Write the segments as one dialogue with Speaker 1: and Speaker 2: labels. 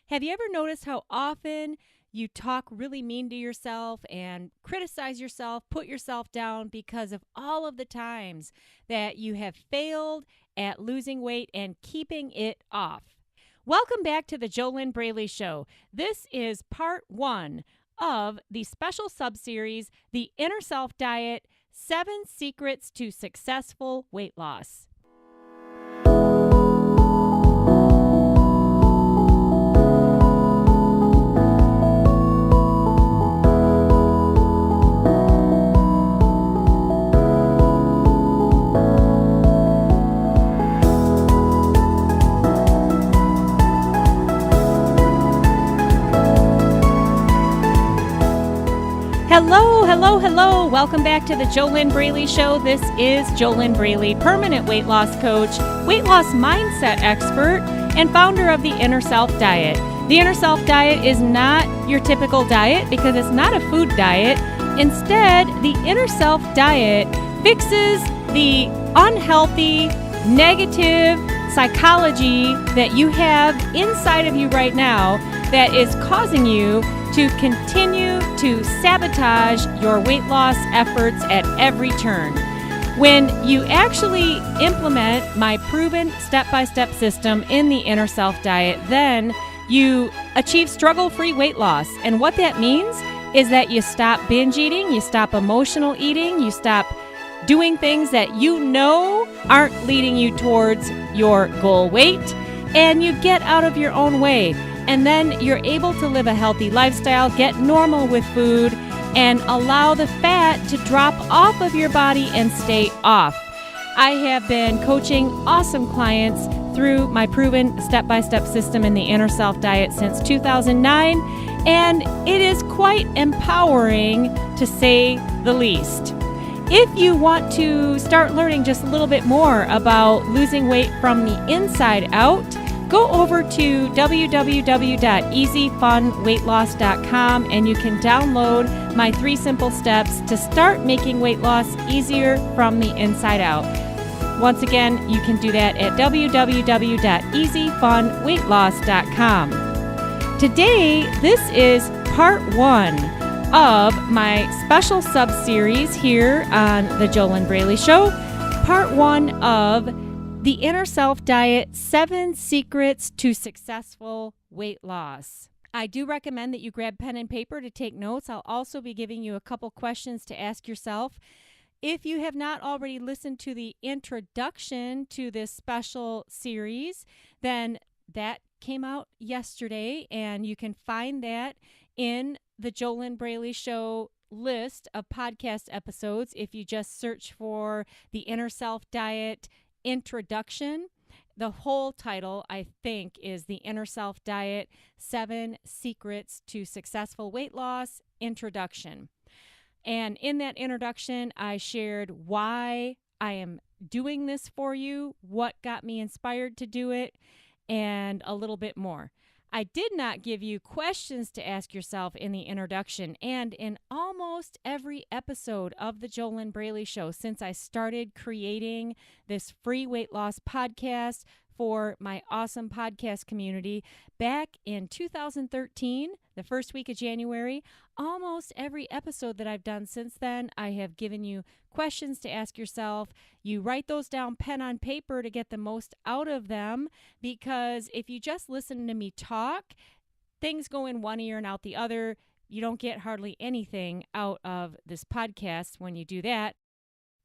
Speaker 1: Have you ever noticed how often you talk really mean to yourself and criticize yourself, put yourself down because of all of the times that you have failed at losing weight and keeping it off? Welcome back to the JoLynn Braley Show. This is part 1 of the special subseries, The Inner Self Diet, 7 Secrets to Successful Weight Loss. Hello. Welcome back to the JoLynn Braley Show. This is JoLynn Braley, permanent weight loss coach, weight loss mindset expert, and founder of the Inner Self Diet. The Inner Self Diet is not your typical diet because it's not a food diet. Instead, the Inner Self Diet fixes the unhealthy, negative psychology that you have inside of you right now that is causing you to continue to sabotage your weight loss efforts at every turn. When you actually implement my proven step-by-step system in the Inner Self Diet, then you achieve struggle-free weight loss. And what that means is that you stop binge eating, you stop emotional eating, you stop doing things that you know aren't leading you towards your goal weight, and you get out of your own way. And then you're able to live a healthy lifestyle, get normal with food, and allow the fat to drop off of your body and stay off. I have been coaching awesome clients through my proven step-by-step system in the Inner Self Diet since 2009, and it is quite empowering to say the least. If you want to start learning just a little bit more about losing weight from the inside out, go over to www.easyfunweightloss.com and you can download my 3 simple steps to start making weight loss easier from the inside out. Once again, you can do that at www.easyfunweightloss.com. Today, this is part 1 of my special sub-series here on the JoLynn Braley Show. Part 1 of The Inner Self Diet, 7 Secrets to Successful Weight Loss. I do recommend that you grab pen and paper to take notes. I'll also be giving you a couple questions to ask yourself. If you have not already listened to the introduction to this special series, then that came out yesterday, and you can find that in the JoLynn Braley Show list of podcast episodes if you just search for The Inner Self Diet Introduction. The whole title, I think, is The Inner Self Diet, 7 Secrets to Successful Weight Loss Introduction. And in that introduction, I shared why I am doing this for you, what got me inspired to do it, and a little bit more. I did not give you questions to ask yourself in the introduction, and in almost every episode of the JoLynn Braley Show since I started creating this free weight loss podcast for my awesome podcast community back in 2013, the first week of January, almost every episode that I've done since then, I have given you questions to ask yourself. You write those down pen on paper to get the most out of them, because if you just listen to me talk, things go in one ear and out the other. You don't get hardly anything out of this podcast when you do that.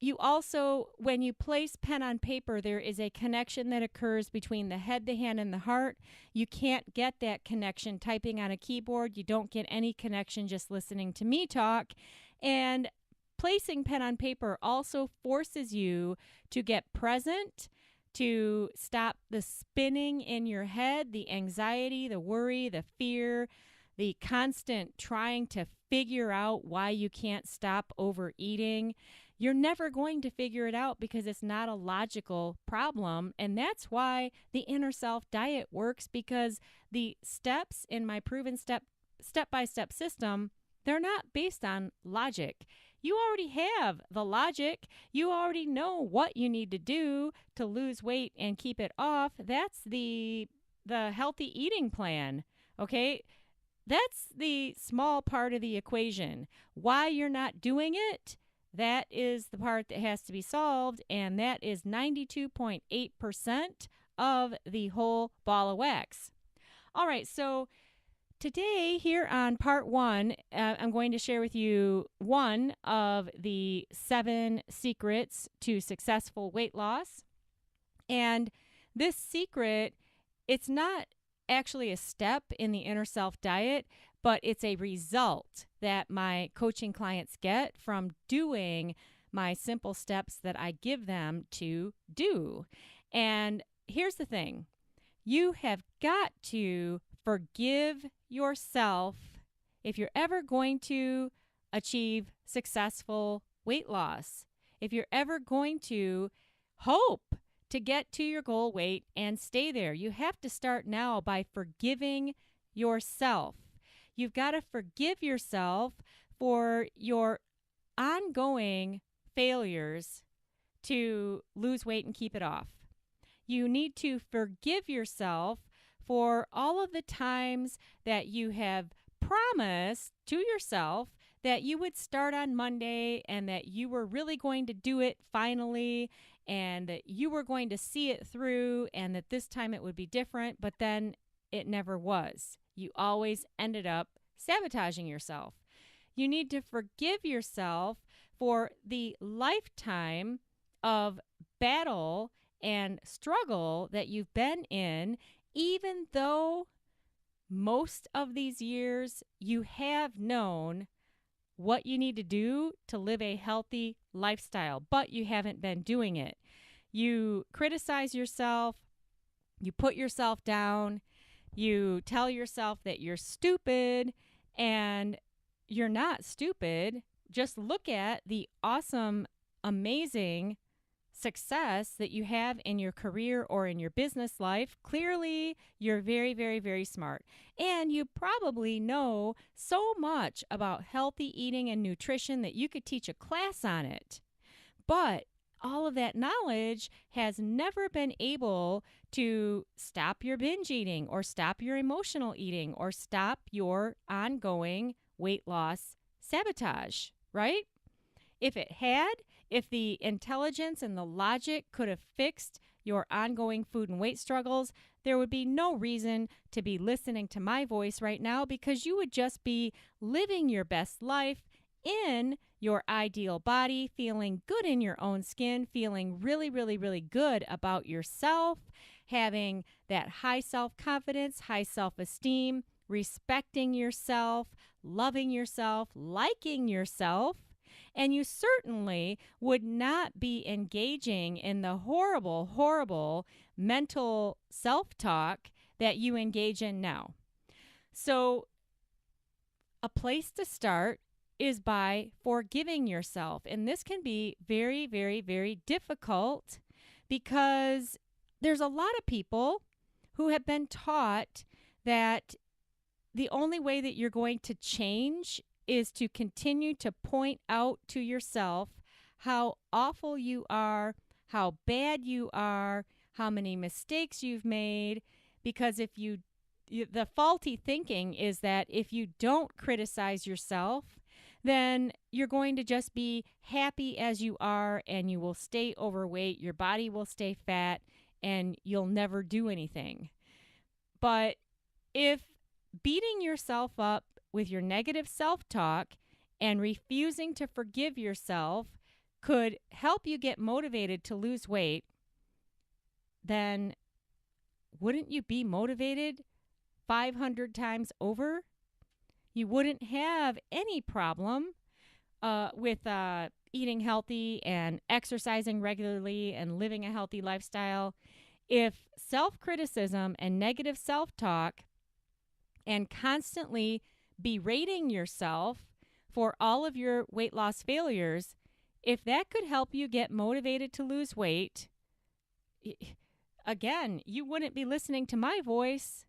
Speaker 1: You also, when you place pen on paper, there is a connection that occurs between the head, the hand, and the heart. You can't get that connection typing on a keyboard. You don't get any connection just listening to me talk. And placing pen on paper also forces you to get present, to stop the spinning in your head, the anxiety, the worry, the fear, the constant trying to figure out why you can't stop overeating. You're never going to figure it out because it's not a logical problem. And that's why the Inner Self Diet works, because the steps in my proven step-by-step system, they're not based on logic. You already have the logic. You already know what you need to do to lose weight and keep it off. That's the healthy eating plan. Okay? That's the small part of the equation. Why you're not doing it, that is the part that has to be solved, and that is 92.8% of the whole ball of wax. All right, so today, here on part one, I'm going to share with you one of the 7 secrets to successful weight loss. And this secret, it's not actually a step in the inner self diet, but it's a result that my coaching clients get from doing my simple steps that I give them to do. And here's the thing. You have got to forgive yourself if you're ever going to achieve successful weight loss. If you're ever going to hope to get to your goal weight and stay there, you have to start now by forgiving yourself. You've got to forgive yourself for your ongoing failures to lose weight and keep it off. You need to forgive yourself for all of the times that you have promised to yourself that you would start on Monday and that you were really going to do it finally and that you were going to see it through and that this time it would be different, but then it never was. You always ended up sabotaging yourself. You need to forgive yourself for the lifetime of battle and struggle that you've been in, even though most of these years you have known what you need to do to live a healthy lifestyle, but you haven't been doing it. You criticize yourself, you put yourself down, you tell yourself that you're stupid, and you're not stupid. Just look at the awesome, amazing success that you have in your career or in your business life. Clearly, you're very, very, very smart. And you probably know so much about healthy eating and nutrition that you could teach a class on it. But all of that knowledge has never been able to stop your binge eating or stop your emotional eating or stop your ongoing weight loss sabotage, right? If it had, if the intelligence and the logic could have fixed your ongoing food and weight struggles, there would be no reason to be listening to my voice right now because you would just be living your best life in your ideal body, feeling good in your own skin, feeling really, really, really good about yourself, having that high self-confidence, high self-esteem, respecting yourself, loving yourself, liking yourself. And you certainly would not be engaging in the horrible, horrible mental self-talk that you engage in now. So a place to start is by forgiving yourself. And this can be very, very, very difficult because there's a lot of people who have been taught that the only way that you're going to change is to continue to point out to yourself how awful you are, how bad you are, how many mistakes you've made. Because the faulty thinking is that if you don't criticize yourself, then you're going to just be happy as you are and you will stay overweight, your body will stay fat, and you'll never do anything. But if beating yourself up with your negative self-talk and refusing to forgive yourself could help you get motivated to lose weight, then wouldn't you be motivated 500 times over? You wouldn't have any problem with eating healthy and exercising regularly and living a healthy lifestyle if self-criticism and negative self-talk and constantly berating yourself for all of your weight loss failures, if that could help you get motivated to lose weight, again, you wouldn't be listening to my voice.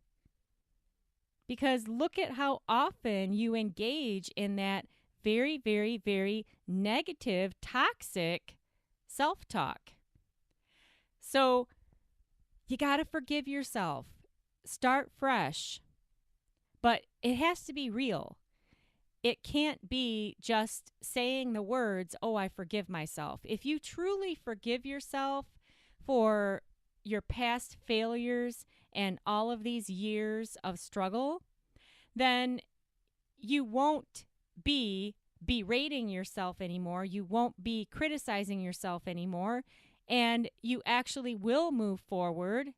Speaker 1: Because look at how often you engage in that very, very, very negative, toxic self-talk. So you got to forgive yourself. Start fresh. But it has to be real. It can't be just saying the words, oh, I forgive myself. If you truly forgive yourself for your past failures and all of these years of struggle, then you won't be berating yourself anymore. You won't be criticizing yourself anymore. And you actually will move forward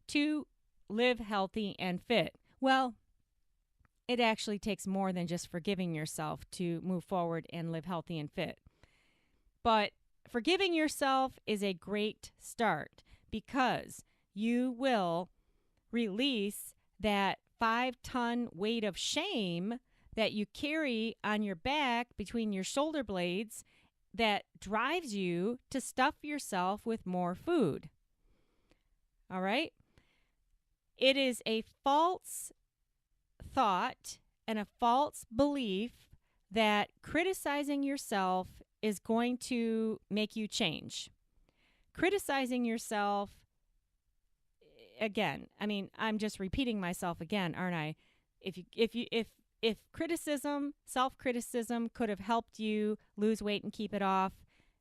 Speaker 1: to live healthy and fit. Well, it actually takes more than just forgiving yourself to move forward and live healthy and fit. But forgiving yourself is a great start because you will release that 5-ton weight of shame that you carry on your back between your shoulder blades that drives you to stuff yourself with more food. All right? It is a false thought and a false belief that criticizing yourself is going to make you change. Criticizing yourself, again, I mean, I'm just repeating myself again, aren't I? If criticism, self-criticism could have helped you lose weight and keep it off,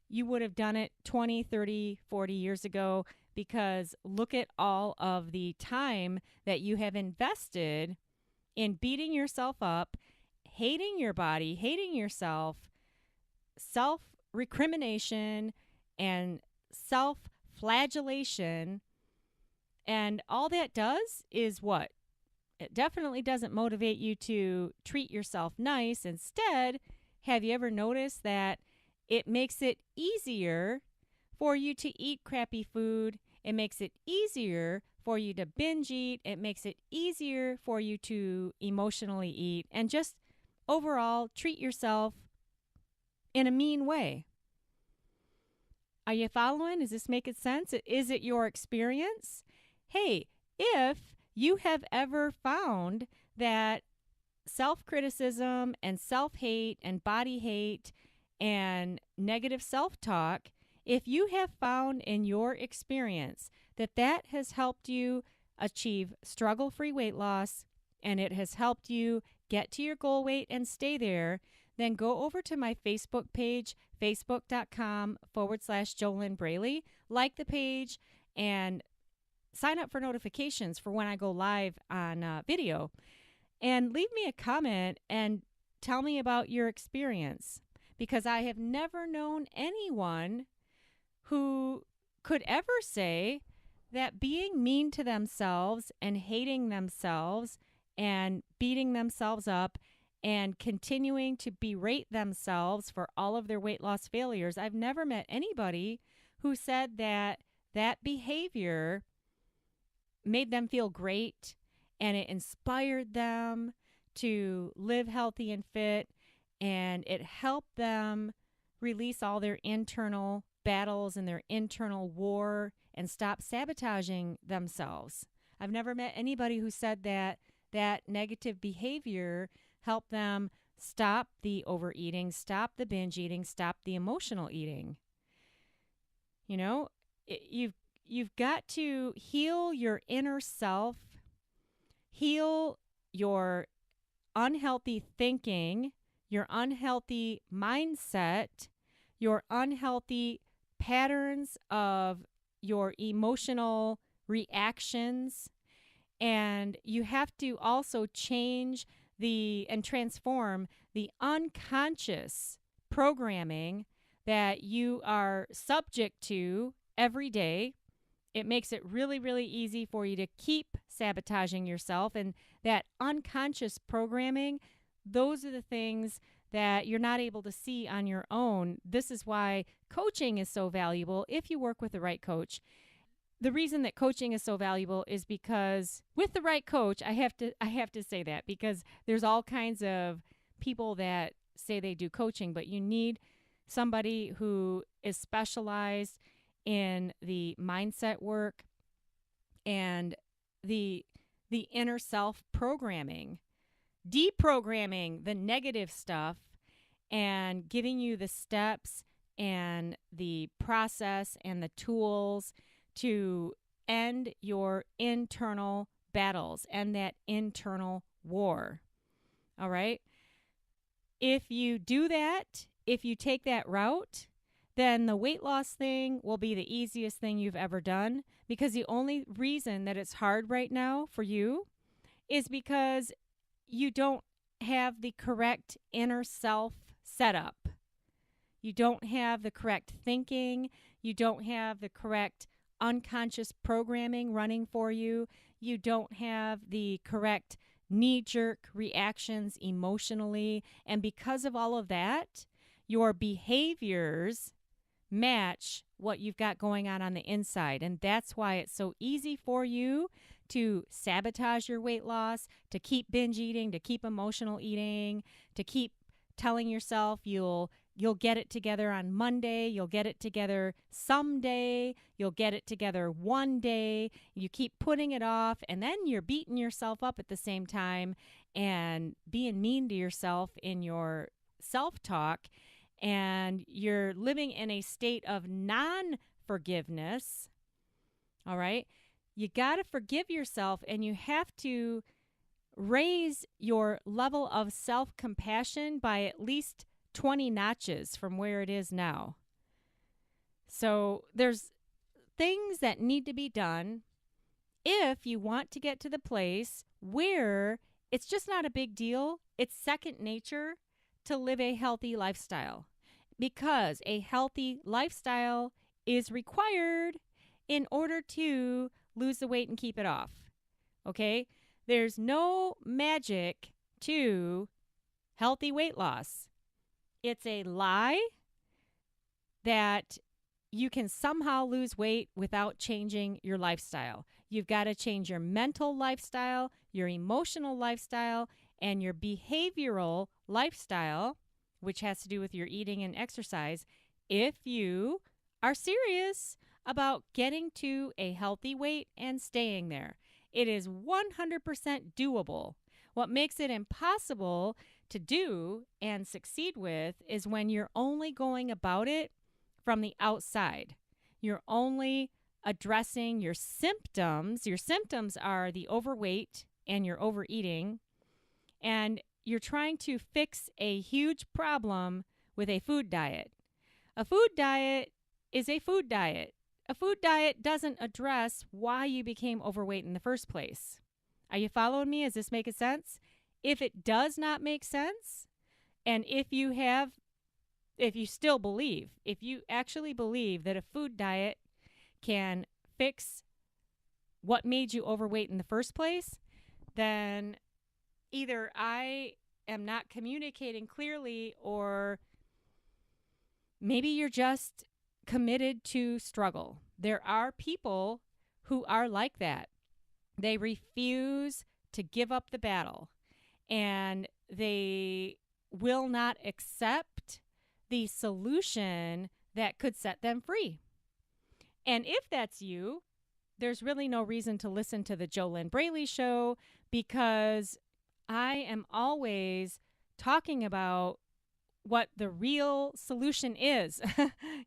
Speaker 1: you would have done it 20, 30, 40 years ago, because look at all of the time that you have invested in beating yourself up, hating your body, hating yourself, self-recrimination, and self-flagellation. And all that does is what? It definitely doesn't motivate you to treat yourself nice. Instead, have you ever noticed that it makes it easier for you to eat crappy food? It makes it easier for you to binge eat. It makes it easier for you to emotionally eat and just overall treat yourself in a mean way. Are you following? Is this making sense? Is it your experience? Hey, if you have ever found that self-criticism and self-hate and body hate and negative self-talk, if you have found in your experience that that has helped you achieve struggle-free weight loss and it has helped you get to your goal weight and stay there, then go over to my Facebook page, facebook.com/JoLynn Braley. Like the page and sign up for notifications for when I go live on video. And leave me a comment and tell me about your experience, because I have never known anyone who could ever say that being mean to themselves and hating themselves and beating themselves up and continuing to berate themselves for all of their weight loss failures, I've never met anybody who said that that behavior made them feel great and it inspired them to live healthy and fit, and it helped them release all their internal battles and their internal war and stop sabotaging themselves. I've never met anybody who said that that negative behavior helped them stop the overeating, stop the binge eating, stop the emotional eating. You know, you've got to heal your inner self, heal your unhealthy thinking, your unhealthy mindset, your unhealthy patterns of your emotional reactions. And you have to also change and transform the unconscious programming that you are subject to every day. It makes it really, really easy for you to keep sabotaging yourself. And that unconscious programming, those are the things that you're not able to see on your own. This is why coaching is so valuable if you work with the right coach. The reason that coaching is so valuable is because with the right coach, I have to say that, because there's all kinds of people that say they do coaching, but you need somebody who is specialized in the mindset work and the inner self programming, deprogramming the negative stuff and giving you the steps and the process and the tools to end your internal battles and that internal war. All right? If you do that, if you take that route, then the weight loss thing will be the easiest thing you've ever done, because the only reason that it's hard right now for you is because you don't have the correct inner self set up. You don't have the correct thinking. You don't have the correct unconscious programming running for you. You don't have the correct knee-jerk reactions emotionally. And because of all of that, your behaviors match what you've got going on the inside. And that's why it's so easy for you to sabotage your weight loss, to keep binge eating, to keep emotional eating, to keep telling yourself you'll get it together on Monday, you'll get it together someday, you'll get it together one day. You keep putting it off, and then you're beating yourself up at the same time and being mean to yourself in your self-talk, and you're living in a state of non-forgiveness. All right? You got to forgive yourself, and you have to raise your level of self-compassion by at least 20 notches from where it is now. So there's things that need to be done if you want to get to the place where it's just not a big deal. It's second nature to live a healthy lifestyle, because a healthy lifestyle is required in order to lose the weight and keep it off. Okay? There's no magic to healthy weight loss. It's a lie that you can somehow lose weight without changing your lifestyle. You've got to change your mental lifestyle, your emotional lifestyle, and your behavioral lifestyle, which has to do with your eating and exercise, if you are serious about getting to a healthy weight and staying there. It is 100% doable. What makes it impossible to do and succeed with is when you're only going about it from the outside. You're only addressing your symptoms. Your symptoms are the overweight and your overeating, and you're trying to fix a huge problem with a food diet. A food diet is a food diet. A food diet doesn't address why you became overweight in the first place. Are you following me? Is this making sense? If it does not make sense, and if you actually believe that a food diet can fix what made you overweight in the first place, then either I am not communicating clearly, or maybe you're just committed to struggle. There are people who are like that. They refuse to give up the battle, and they will not accept the solution that could set them free. And if that's you, there's really no reason to listen to the JoLynn Braley show, because I am always talking about what the real solution is.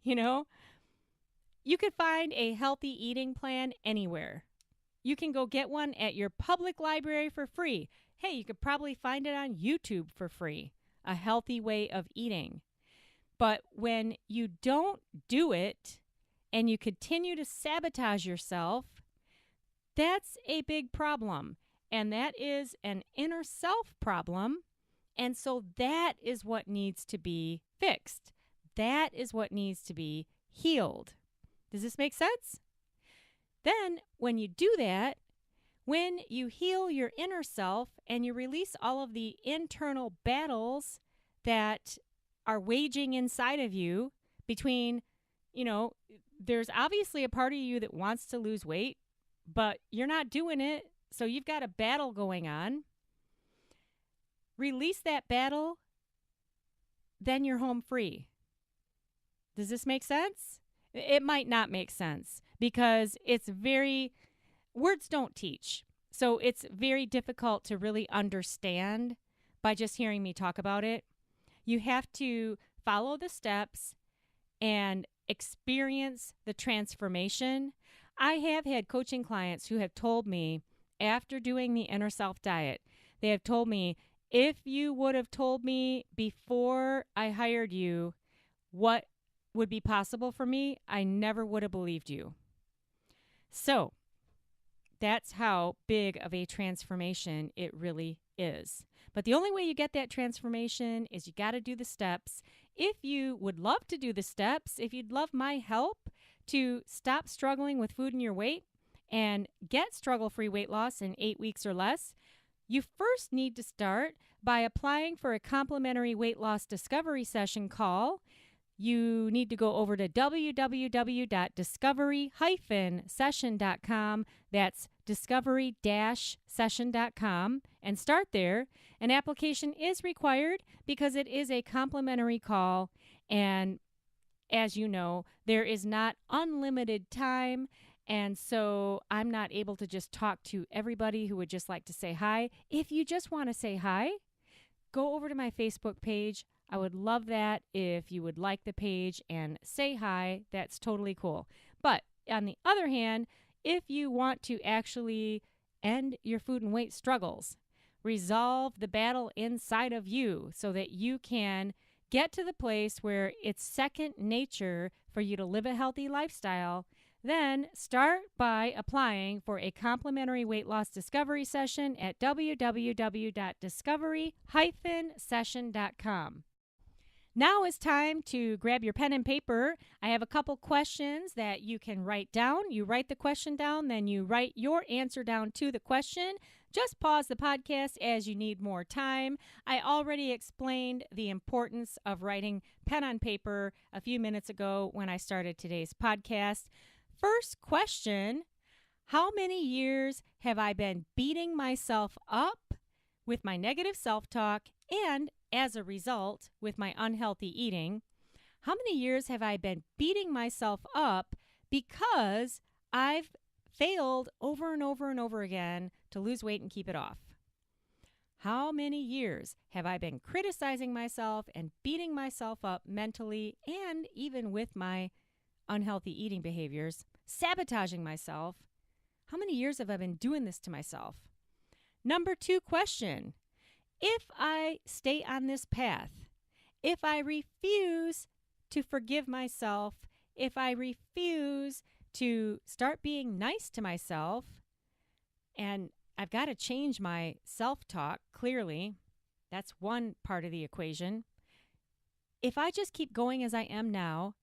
Speaker 1: You could find a healthy eating plan anywhere. You can go get one at your public library for free. Hey, you could probably find it on YouTube for free. A healthy way of eating. But when you don't do it and you continue to sabotage yourself, that's a big problem. And that is an inner self problem. And so that is what needs to be fixed. That is what needs to be healed. Does this make sense? Then when you do that, when you heal your inner self and you release all of the internal battles that are waging inside of you between, there's obviously a part of you that wants to lose weight, but you're not doing it. So you've got a battle going on. Release that battle, then you're home free. Does this make sense? It might not make sense, because words don't teach. So it's very difficult to really understand by just hearing me talk about it. You have to follow the steps and experience the transformation. I have had coaching clients who have told me after doing the inner self diet They have told me, if you would have told me before I hired you what would be possible for me, I never would have believed you. So that's how big of a transformation it really is. But the only way you get that transformation is you got to do the steps. If you would love to do the steps, if you'd love my help to stop struggling with food and your weight and get struggle-free weight loss in 8 weeks or less, you first need to start by applying for a complimentary weight loss discovery session call. You need to go over to www.discovery-session.com. That's discovery-session.com and start there. An application is required because it is a complimentary call. And as you know, there is not unlimited time. And so I'm not able to just talk to everybody who would just like to say hi. If you just want to say hi, go over to my Facebook page. I would love that if you would like the page and say hi. That's totally cool. But on the other hand, if you want to actually end your food and weight struggles, resolve the battle inside of you so that you can get to the place where it's second nature for you to live a healthy lifestyle, then start by applying for a complimentary weight loss discovery session at www.discovery-session.com. Now it's time to grab your pen and paper. I have a couple questions that you can write down. You write the question down, then you write your answer down to the question. Just pause the podcast as you need more time. I already explained the importance of writing pen on paper a few minutes ago when I started today's podcast. First question, how many years have I been beating myself up with my negative self-talk and, as a result, with my unhealthy eating? How many years have I been beating myself up because I've failed over and over and over again to lose weight and keep it off? How many years have I been criticizing myself and beating myself up mentally and even with my unhealthy eating behaviors, sabotaging myself? How many years have I been doing this to myself? Number 2 question. If I stay on this path, if I refuse to forgive myself, if I refuse to start being nice to myself, and I've got to change my self-talk, clearly, that's one part of the equation. If I just keep going as I am now,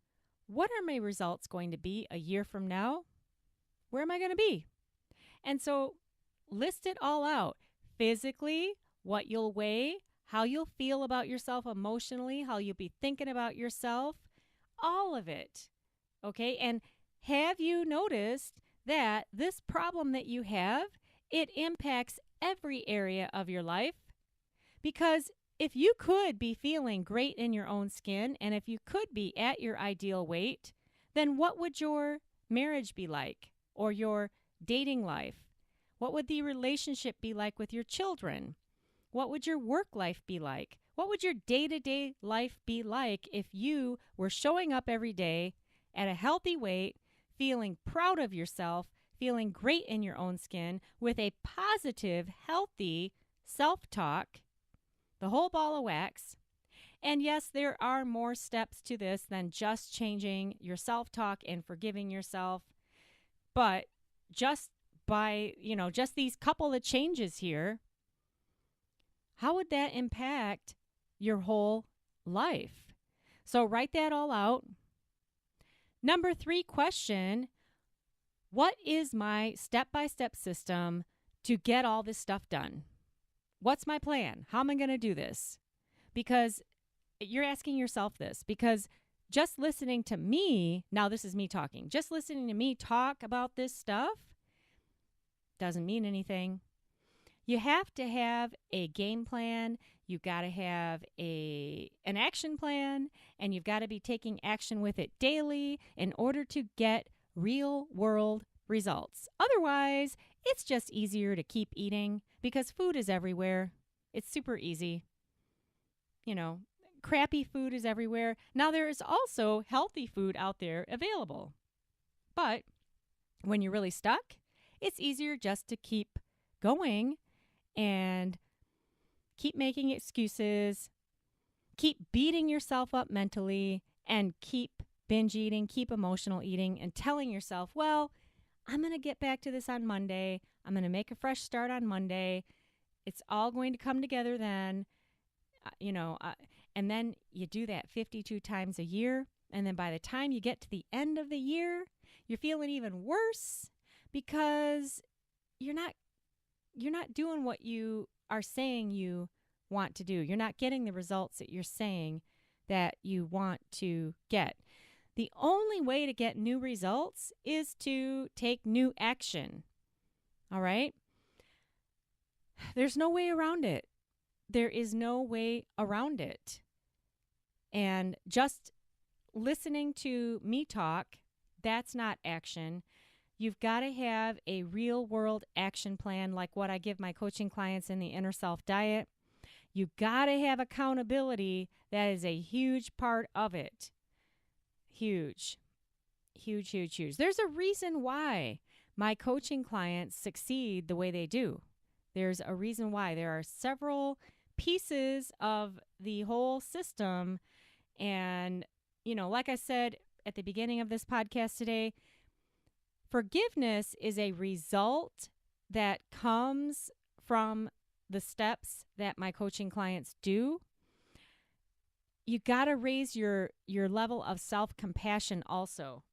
Speaker 1: what are my results going to be a year from now? Where am I going to be? And so list it all out. Physically, what you'll weigh, how you'll feel about yourself emotionally, how you'll be thinking about yourself, all of it. Okay? And have you noticed that this problem that you have, it impacts every area of your life? Because if you could be feeling great in your own skin, and if you could be at your ideal weight, then what would your marriage be like? Or your dating life? What would the relationship be like with your children? What would your work life be like? What would your day-to-day life be like if you were showing up every day at a healthy weight, feeling proud of yourself, feeling great in your own skin, with a positive, healthy self-talk, the whole ball of wax? And yes, there are more steps to this than just changing your self-talk and forgiving yourself. But just by, just these couple of changes here, how would that impact your whole life? So write that all out. Number 3 question, what is my step-by-step system to get all this stuff done? What's my plan? How am I going to do this? Because you're asking yourself this, because just listening to me, now this is me talking, just listening to me talk about this stuff doesn't mean anything. You have to have a game plan. You've got to have an action plan, and you've got to be taking action with it daily in order to get real world results. Otherwise, it's just easier to keep eating because food is everywhere. It's super easy. Crappy food is everywhere. Now, there is also healthy food out there available. But when you're really stuck, it's easier just to keep going and keep making excuses, keep beating yourself up mentally, and keep binge eating, keep emotional eating, and telling yourself, well, I'm going to get back to this on Monday. I'm going to make a fresh start on Monday. It's all going to come together then, and then you do that 52 times a year. And then by the time you get to the end of the year, you're feeling even worse because you're not doing what you are saying you want to do. You're not getting the results that you're saying that you want to get. The only way to get new results is to take new action. All right? There's no way around it. There is no way around it. And just listening to me talk, that's not action. You've got to have a real world action plan like what I give my coaching clients in the Inner Self Diet. You've got to have accountability. That is a huge part of it. Huge. Huge, huge, huge. There's a reason why my coaching clients succeed the way they do. There's a reason why. There are several pieces of the whole system. And, like I said at the beginning of this podcast today, forgiveness is a result that comes from the steps that my coaching clients do. You got to raise your level of self-compassion also.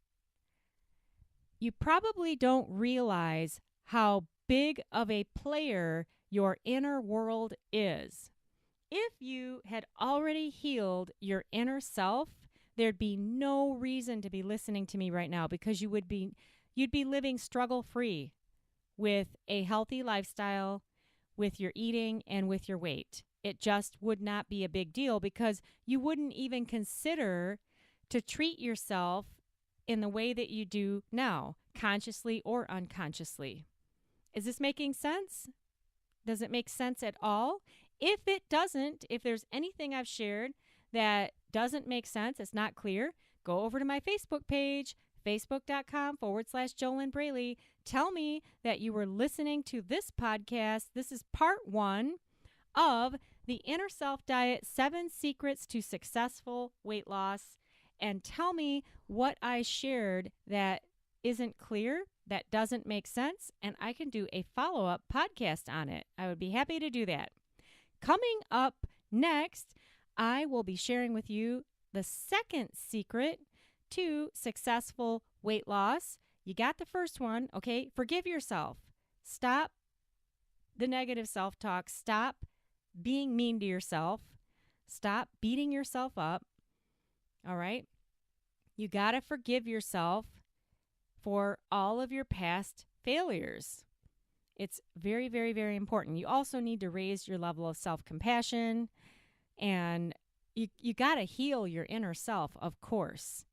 Speaker 1: You probably don't realize how big of a player your inner world is. If you had already healed your inner self, there'd be no reason to be listening to me right now because you'd be living struggle-free with a healthy lifestyle, with your eating, and with your weight. It just would not be a big deal because you wouldn't even consider to treat yourself in the way that you do now, consciously or unconsciously. Is this making sense? Does it make sense at all? If it doesn't, if there's anything I've shared that doesn't make sense, it's not clear, go over to my Facebook page, facebook.com/JoLynn Braley. Tell me that you were listening to this podcast. This is part 1 of the Inner Self Diet, 7 Secrets to Successful Weight Loss. And tell me what I shared that isn't clear, that doesn't make sense, and I can do a follow-up podcast on it. I would be happy to do that. Coming up next, I will be sharing with you the second secret to successful weight loss. You got the first one, okay? Forgive yourself. Stop the negative self-talk. Stop being mean to yourself. Stop beating yourself up. All right? You got to forgive yourself for all of your past failures. It's very, very, very important. You also need to raise your level of self-compassion, and you got to heal your inner self, of course.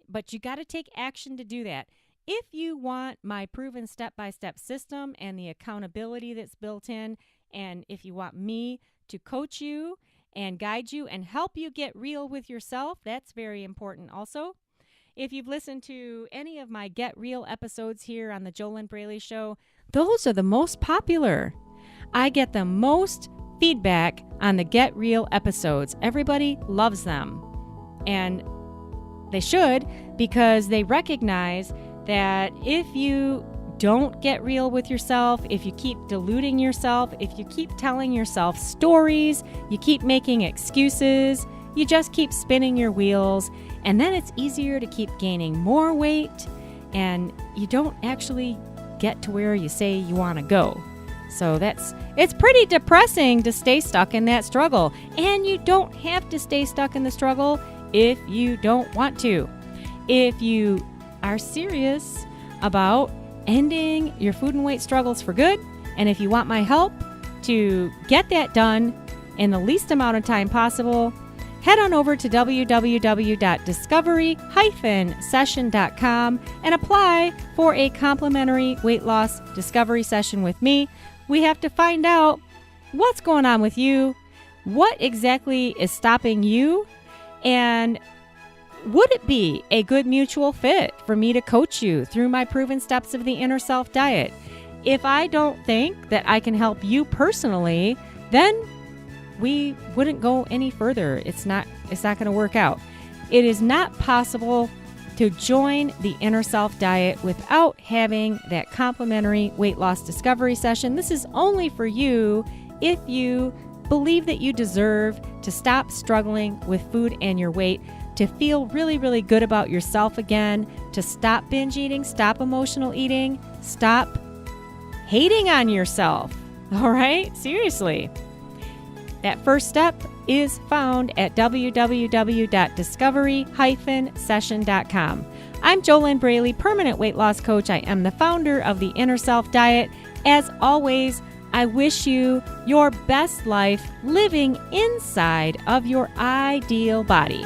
Speaker 1: But you got to take action to do that. If you want my proven step-by-step system and the accountability that's built in, and if you want me to coach you and guide you and help you get real with yourself, that's very important also. If you've listened to any of my Get Real episodes here on the JoLynn Braley Show, those are the most popular. I get the most feedback on the Get Real episodes. Everybody loves them. And they should, because they recognize that if you don't get real with yourself, if you keep deluding yourself, if you keep telling yourself stories, you keep making excuses, you just keep spinning your wheels, and then it's easier to keep gaining more weight, and you don't actually get to where you say you want to go. So it's pretty depressing to stay stuck in that struggle, and you don't have to stay stuck in the struggle if you don't want to. If you are serious about ending your food and weight struggles for good, and if you want my help to get that done in the least amount of time possible, head on over to www.discovery-session.com and apply for a complimentary weight loss discovery session with me. We have to find out what's going on with you, what exactly is stopping you, and would it be a good mutual fit for me to coach you through my proven steps of the Inner Self Diet? If I don't think that I can help you personally, then we wouldn't go any further. It's not going to work out. It is not possible to join the Inner Self Diet without having that complimentary weight loss discovery session. This is only for you if you believe that you deserve to stop struggling with food and your weight, to feel really, really good about yourself again, to stop binge eating, stop emotional eating, stop hating on yourself. All right? Seriously. That first step is found at www.discovery-session.com. I'm JoLynn Braley, permanent weight loss coach. I am the founder of the Inner Self Diet. As always, I wish you your best life living inside of your ideal body.